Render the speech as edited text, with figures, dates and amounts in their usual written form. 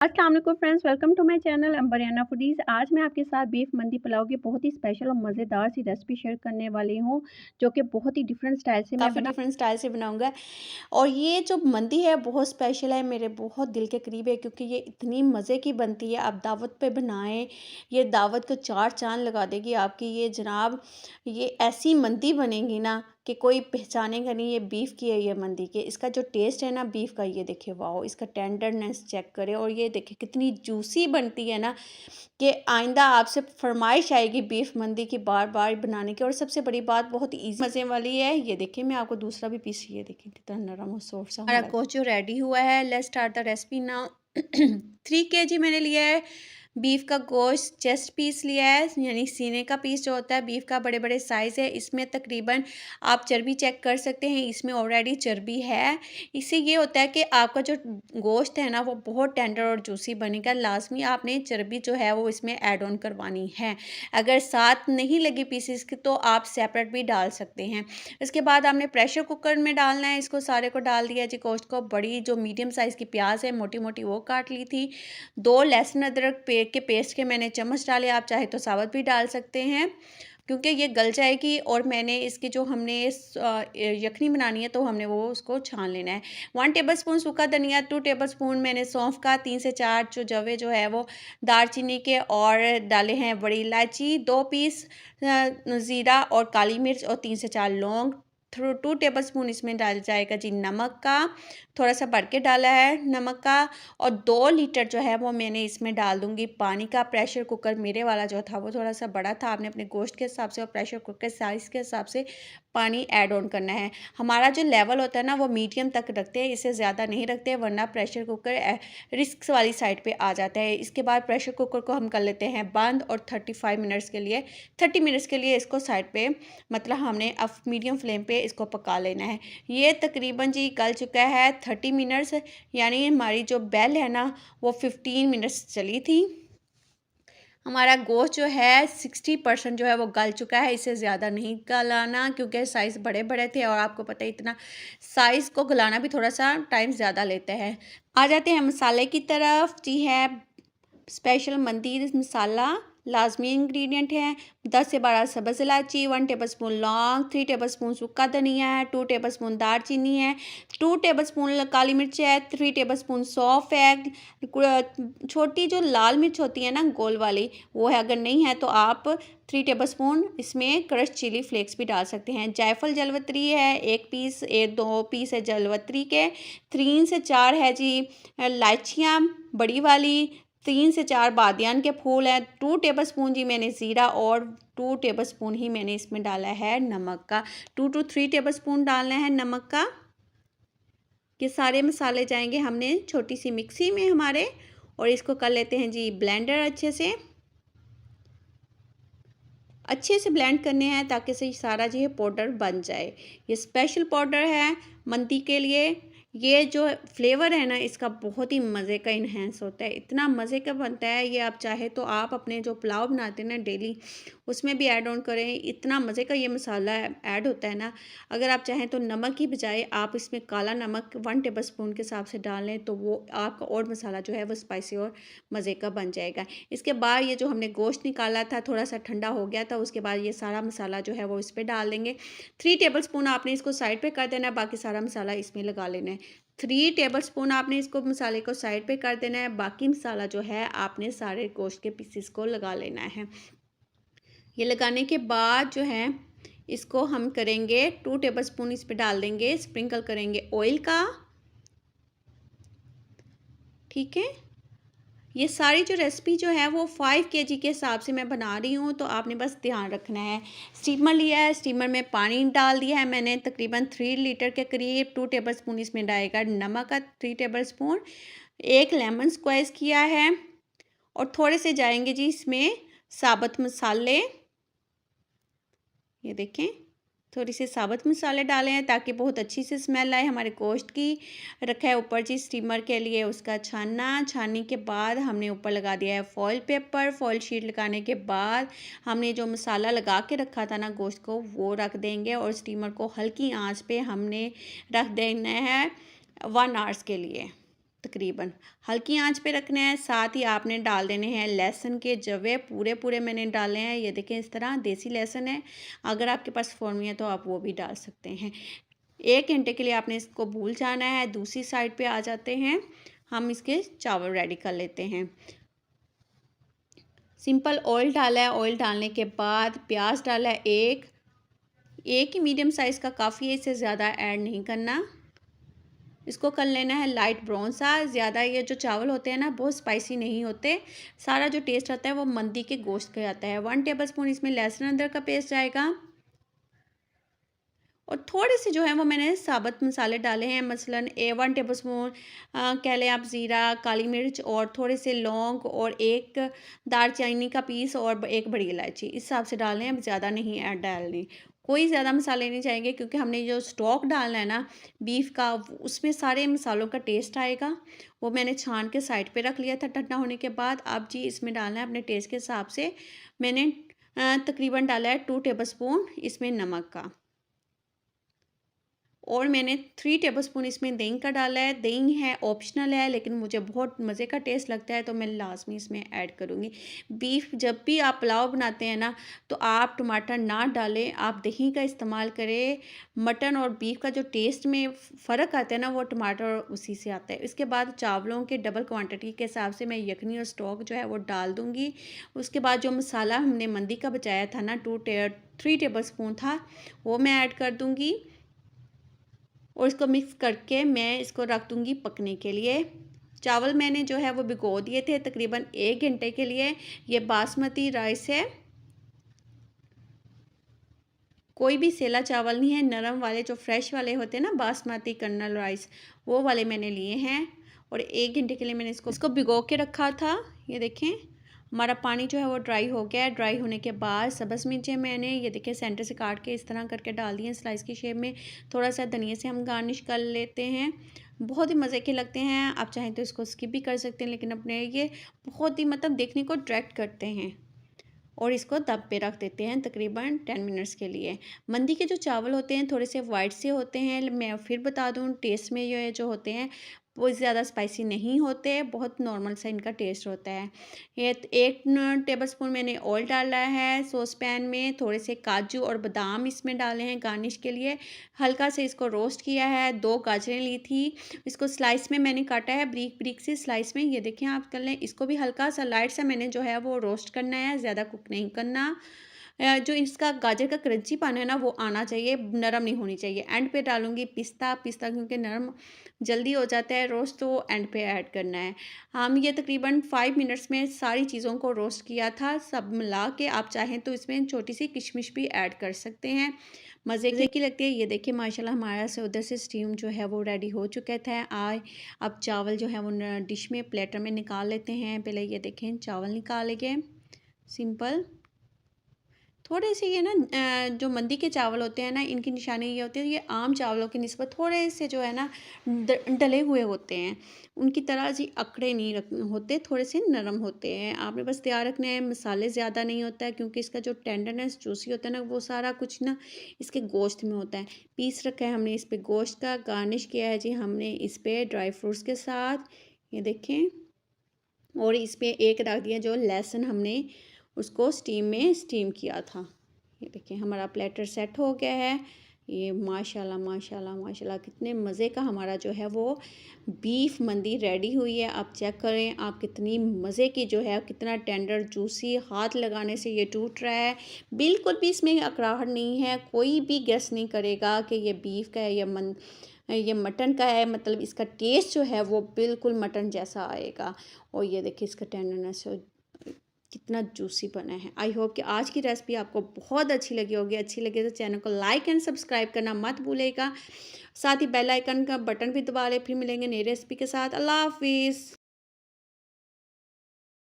अस्सलाम वालेकुम friends, welcome to my channel Ambariyana foodies. आज मैं आपके साथ बीफ मंदी पुलाव की बहुत ही स्पेशल और मज़ेदार सी रेसिपी शेयर करने वाली हूँ, जो कि बहुत ही डिफरेंट स्टाइल से मैं काफ़ी डिफरेंट स्टाइल से बनाऊँगा। और ये जो मंदी है बहुत स्पेशल है, मेरे बहुत दिल के करीब है क्योंकि ये इतनी मज़े की बनती है। आप दावत पे बनाएँ, ये दावत को 4 चाँद लगा देगी आपकी। ये जनाब, ये ऐसी मंदी बनेगी ना कि कोई पहचानेगा नहीं ये बीफ की है, ये मंदी के। इसका जो टेस्ट है ना बीफ का, ये देखिए वाओ! इसका टेंडरनेस चेक करें और ये देखिए कितनी जूसी बनती है ना कि आइंदा आपसे फरमाइश आएगी बीफ मंदी की बार-बार बनाने की। और सबसे बड़ी बात बहुत ईज़ी मज़े वाली है। ये देखिए, मैं आपको दूसरा भी पीस, ये देखिए कितना नरम और सॉफ्ट सा हमारा गोश्त जो रेडी हुआ है। Let's start the recipe now. 3 KG मैंने लिया है बीफ का गोश्त। चेस्ट पीस लिया है, यानी सीने का पीस जो होता है बीफ का, बड़े-बड़े साइज़ है। इसमें तकरीबन आप चर्बी चेक कर सकते हैं, इसमें ऑलरेडी चर्बी है। इससे ये होता है कि आपका जो गोश्त है ना वो बहुत टेंडर और जूसी बनेगा। लाज़मी आपने चर्बी जो है वो इसमें ऐड ऑन करवानी है। अगर साथ नहीं लगी पीसेस की तो आप सेपरेट भी डाल सकते हैं। इसके बाद आपने प्रेशर कुकर में डालना है। इसको सारे को डाल दिया जी गोश्त को। बड़ी जो मीडियम साइज़ की प्याज है मोटी-मोटी वो काट ली थी। 2 लहसुन अदरक के पेस्ट के मैंने चम्मच डाले, आप चाहे तो साबुत भी डाल सकते हैं क्योंकि ये गल जाएगी। और मैंने इसकी जो हमने यखनी बनानी है तो हमने वो उसको छान लेना है। 1 टेबलस्पून सूखा धनिया, 2 टेबलस्पून मैंने सौंफ का, 3 से 4 जो जवे जो है वो दालचीनी के, और डाले हैं बड़ी इलायची, 2 पीस ज़ीरा और काली मिर्च, और 3 से 4 लौंग। 2 टेबलस्पून इसमें डाल जाएगा जी नमक का, थोड़ा सा बढ़ के डाला है नमक का। और 2 लीटर जो है वो मैंने इसमें डाल दूँगी पानी का। प्रेशर कुकर मेरे वाला जो था वो थोड़ा सा बड़ा था, आपने अपने गोश्त के हिसाब से और प्रेशर कुकर साइज़ के हिसाब से पानी ऐड ऑन करना है। हमारा जो लेवल होता है ना वो मीडियम तक रखते हैं, इससे ज़्यादा नहीं रखते, वरना प्रेशर कुकर रिस्क वाली साइड पे आ जाता है। इसके बाद प्रेशर कुकर को हम कर लेते हैं बंद, और 30 मिनट्स के लिए इसको साइड पे, मतलब हमने अब मीडियम फ्लेम पे इसको पका लेना है। ये तकरीबन जी गल चुका है 30 मिनट्स, यानी हमारी जो बेल है ना वो 15 मिनट्स चली थी। हमारा गोश्त जो है 60% जो है वो गल चुका है। इससे ज़्यादा नहीं गलाना क्योंकि साइज़ बड़े-बड़े थे, और आपको पता है इतना साइज़ को गलाना भी थोड़ा-सा टाइम ज़्यादा लेता है। आ जाते हैं मसाले की तरफ। जी है स्पेशल मंदी मसाला, लाज़मी इंग्रेडिएंट है। 10 से 12 सब्ज़ इलायची, 1 टेबलस्पून लौंग, 3 टेबलस्पून सूखा धनिया है, 2 टेबलस्पून दालचीनी है, 2 टेबलस्पून काली मिर्च है, 3 टेबलस्पून सौंफ है। छोटी जो लाल मिर्च होती है ना गोल वाली, वो है। अगर नहीं है तो आप 3 टेबलस्पून इसमें क्रश चिली फ्लेक्स भी डाल सकते हैं। जायफल जलवत्री है 1 पीस, 2 पीस है जलवत्री के, 3 से 4 है जी इलायचियाँ बड़ी वाली, 3 से 4 बादियान के फूल हैं, 2 टेबलस्पून जी मैंने ज़ीरा, और 2 टेबलस्पून ही मैंने इसमें डाला है नमक का। 2 टू 3 टेबलस्पून डालना है नमक का। ये सारे मसाले जाएंगे हमने छोटी सी मिक्सी में हमारे, और इसको कर लेते हैं जी ब्लेंडर। अच्छे से ब्लेंड करने हैं ताकि से सारा जो है पाउडर बन जाए। ये स्पेशल पाउडर है मंदी के लिए। ये जो फ्लेवर है ना इसका बहुत ही मज़े का इन्हेंस होता है, इतना मज़े का बनता है ये। आप चाहे तो आप अपने जो पुलाव बनाते हैं ना डेली, उसमें भी ऐड ऑन करें। इतना मज़े का ये मसाला ऐड होता है ना। अगर आप चाहें तो नमक की बजाय आप इसमें काला नमक 1 टेबलस्पून के हिसाब से डाल लें तो वो आपका और मसाला जो है वो स्पाइसी और मज़े का बन जाएगा। इसके बाद ये जो हमने गोश्त निकाला था थोड़ा सा ठंडा हो गया था, उसके बाद ये सारा मसाला जो है वो इस पे डाल देंगे। 3 टेबलस्पून आपने इसको साइड पे कर देना है, बाकी सारा मसाला इसमें लगा लेना है। 3 टेबलस्पून आपने इसको मसाले को साइड पे कर देना है, बाकी मसाला जो है आपने सारे गोश्त के पीसेस को लगा लेना है। ये लगाने के बाद जो है इसको हम करेंगे 2 टेबलस्पून इस पे डाल देंगे, स्प्रिंकल करेंगे ऑयल का। ठीक है, ये सारी जो रेसिपी जो है वो 5 केजी के हिसाब से मैं बना रही हूँ, तो आपने बस ध्यान रखना है। स्टीमर लिया है, स्टीमर में पानी डाल दिया है मैंने तकरीबन 3 लीटर के करीब। 2 टेबलस्पून इसमें डालेगा नमक का, 3 टेबलस्पून, 1 लेमन स्क्वाइज़ किया है, और थोड़े से जाएंगे जी इसमें साबुत मसाले। ये देखें, थोड़ी सी साबुत मसाले डाले हैं ताकि बहुत अच्छी सी स्मेल आए हमारे गोश्त की। रखा है ऊपर जी स्टीमर के लिए उसका छानना। छानने के बाद हमने ऊपर लगा दिया है फॉइल पेपर। फॉइल शीट लगाने के बाद हमने जो मसाला लगा के रखा था ना गोश्त को, वो रख देंगे, और स्टीमर को हल्की आंच पे हमने रख देना है 1 आवर्स के लिए। तकरीबन हल्की आंच पे रखना है। साथ ही आपने डाल देने हैं लहसुन के जवे, पूरे पूरे मैंने डाले हैं। ये देखें इस तरह देसी लहसुन है, अगर आपके पास फ़ौरनी है तो आप वो भी डाल सकते हैं। 1 घंटे के लिए आपने इसको भूल जाना है। दूसरी साइड पे आ जाते हैं, हम इसके चावल रेडी कर लेते हैं। सिंपल ऑयल डाला है, ऑयल डालने के बाद प्याज डाला है एक ही मीडियम साइज़ का काफ़ी है, इससे ज़्यादा ऐड नहीं करना। इसको कर लेना है लाइट ब्राउन सा। ज़्यादा ये जो चावल होते हैं ना बहुत स्पाइसी नहीं होते, सारा जो टेस्ट आता है वो मंदी के गोश्त का आता है। 1 टेबलस्पून इसमें लहसुन अदरक का पेस्ट जाएगा और थोड़े से जो है वो मैंने साबुत मसाले डाले हैं, मसलन 1 टेबलस्पून कह लें आप ज़ीरा, काली मिर्च और थोड़े से लौंग और एक दालचीनी का पीस और एक बड़ी इलायची, इस हिसाब से डालने हैं, ज़्यादा नहीं ऐड डालने। कोई ज़्यादा मसाले नहीं चाहिए क्योंकि हमने जो स्टॉक डालना है ना बीफ का, उसमें सारे मसालों का टेस्ट आएगा। वो मैंने छान के साइड पे रख लिया था ठंडा होने के बाद। अब जी इसमें डालना है अपने टेस्ट के हिसाब से। मैंने तकरीबन डाला है 2 टेबलस्पून इसमें नमक का और मैंने 3 टेबलस्पून इसमें दही का डाला है। दही है ऑप्शनल है, लेकिन मुझे बहुत मज़े का टेस्ट लगता है तो मैं लाज़मी इसमें ऐड करूँगी। बीफ जब भी आप पुलाव बनाते हैं ना तो आप टमाटर ना डालें, आप दही का इस्तेमाल करें। मटन और बीफ का जो टेस्ट में फ़र्क आता है ना वो टमाटर उसी से आता है। इसके बाद चावलों के डबल क्वांटिटी के हिसाब से मैं यखनी और स्टॉक जो है वो डाल दूँगी। उसके बाद जो मसाला हमने मंदी का बचाया था ना 3 टेबलस्पून था, वो मैं ऐड कर दूँगी और इसको मिक्स करके मैं इसको रख दूँगी पकने के लिए। चावल मैंने जो है वो भिगो दिए थे तकरीबन 1 घंटे के लिए। ये बासमती राइस है, कोई भी सेला चावल नहीं है, नरम वाले जो फ्रेश वाले होते हैं ना बासमती कर्नल राइस, वो वाले मैंने लिए हैं। और 1 घंटे के लिए मैंने इसको भिगो के रखा था। ये देखें हमारा पानी जो है वो ड्राई हो गया है। ड्राई होने के बाद सब्ज़ मिर्चें मैंने ये देखें सेंटर से काट के इस तरह करके डाल दी हैं स्लाइस की शेप में। थोड़ा सा धनिया से हम गार्निश कर लेते हैं, बहुत ही मज़े के लगते हैं। आप चाहें तो इसको स्किप भी कर सकते हैं, लेकिन अपने ये बहुत ही मतलब देखने को अट्रैक्ट करते हैं। और इसको दम पे रख देते हैं तकरीबन 10 मिनट्स के लिए। मंदी के जो चावल होते हैं थोड़े से वाइट से होते हैं, मैं फिर बता दूं टेस्ट में ये जो होते हैं वो ज़्यादा स्पाइसी नहीं होते, बहुत नॉर्मल सा इनका टेस्ट होता है। ये 1 टेबलस्पून मैंने ऑयल डाला है सॉस पैन में। थोड़े से काजू और बादाम इसमें डाले हैं गार्निश के लिए। हल्का से इसको रोस्ट किया है। 2 गाजरें ली थी, इसको स्लाइस में मैंने काटा है, ब्रीक ब्रीक से स्लाइस में। ये देखें आप कर लें, इसको भी हल्का सा लाइट सा मैंने जो है वो रोस्ट करना है, ज़्यादा कुक नहीं करना। जो इसका गाजर का क्रंचीपन है ना वो आना चाहिए, नरम नहीं होनी चाहिए। एंड पे डालूँगी पिस्ता, क्योंकि नरम जल्दी हो जाता है रोस्ट, तो एंड पे ऐड करना है। हम ये तकरीबन 5 मिनट्स में सारी चीज़ों को रोस्ट किया था, सब मिला के। आप चाहें तो इसमें छोटी-सी किशमिश भी ऐड कर सकते हैं, मज़े की लगती है। ये देखिए माशाल्लाह हमारा से उधर से स्टीम जो है वो रेडी हो चुका था। अब चावल जो है वो डिश में प्लेटर में निकाल लेते हैं। पहले ये देखें चावल निकाले गए सिंपल। थोड़े से ये ना जो मंदी के चावल होते हैं ना इनकी निशानी ये होती है, ये आम चावलों की निस्बत थोड़े से जो है ना डले हुए होते हैं, उनकी तरह जी अकड़े नहीं होते, थोड़े से नरम होते हैं। आपने बस तैयार रखना है, मसाले ज़्यादा नहीं होता है क्योंकि इसका जो टेंडरनेस जूसी होता है ना वो सारा कुछ ना इसके गोश्त में होता है। पीस रखा है हमने इस पर गोश्त का, गार्निश किया है जी हमने इस पर ड्राई फ्रूट्स के साथ, ये देखें। और इस पर एक रख दिया जो लहसुन हमने उसको स्टीम किया था। ये देखिए हमारा प्लेटर सेट हो गया है। ये माशाल्लाह माशाल्लाह माशाल्लाह कितने मज़े का हमारा जो है वो बीफ मंदी रेडी हुई है। आप चेक करें आप कितनी मज़े की जो है, कितना टेंडर जूसी, हाथ लगाने से ये टूट रहा है। बिल्कुल भी इसमें अकड़ाहट नहीं है, कोई भी गेस नहीं करेगा कि ये बीफ का है या ये मटन का है। मतलब इसका टेस्ट जो है वो बिल्कुल मटन जैसा आएगा। और ये देखिए इसका टेंडरनेस कितना जूसी बना है। आई होप कि आज की रेसिपी आपको बहुत अच्छी लगी होगी। अच्छी लगे तो चैनल को लाइक एंड सब्सक्राइब करना मत भूलेगा। साथ ही बेल आइकन का बटन भी दबा लें। फिर मिलेंगे नई रेसिपी के साथ। अल्लाह हाफिज़।